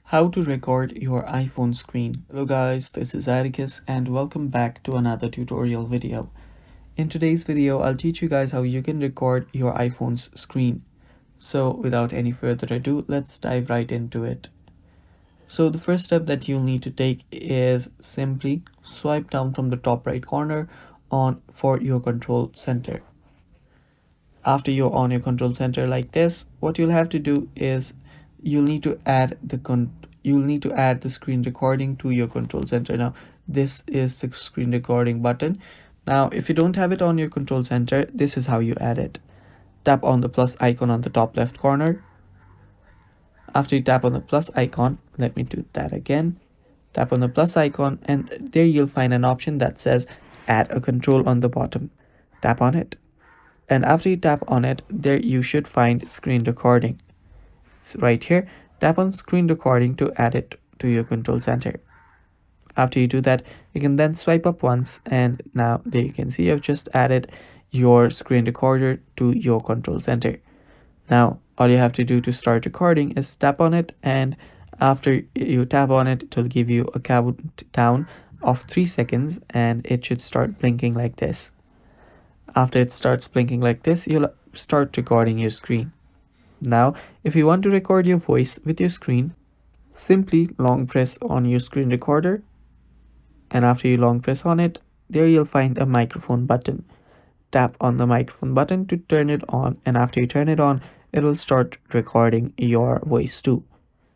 How to record your iPhone screen. Hello guys, this is Atticus and welcome back to another tutorial video. In today's video, I'll teach you guys how you can record your iPhone's screen. So without any further ado, let's dive right into it. So the first step that you'll need to take is simply swipe down from the top right corner on for your control center. After you're on your control center like this, what you'll have to do is you'll need to add the screen recording to your control center. Now this is the screen recording button. Now if you don't have it on your control center, this is how you add it. Tap on the plus icon on the top left corner. After you tap on the plus icon, let me do that again. Tap on the plus icon and there you'll find an option that says add a control on the bottom. Tap on it. And after you tap on it, there you should find screen recording. So right here, tap on screen recording to add it to your control center. After you do that, you can then swipe up once and now there you can see I've just added your screen recorder to your control center. Now all you have to do to start recording is tap on it, and after you tap on it, it will give you a countdown of 3 seconds and it should start blinking like this. After it starts blinking like this, you'll start recording your screen. Now, if you want to record your voice with your screen, simply long press on your screen recorder, and after you long press on it, there you'll find a microphone button. Tap on the microphone button to turn it on, and after you turn it on, it will start recording your voice too.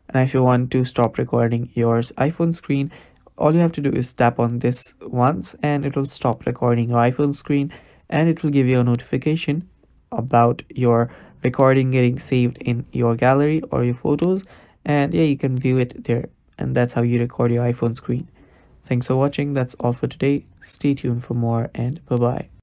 And if you want to stop recording your iPhone screen, all you have to do is tap on this once and it will stop recording your iPhone screen, and it will give you a notification about your recording getting saved in your gallery or your photos, and yeah, you can view it there. And that's how you record your iPhone screen. Thanks for watching. That's all for today. Stay tuned for more, and bye bye.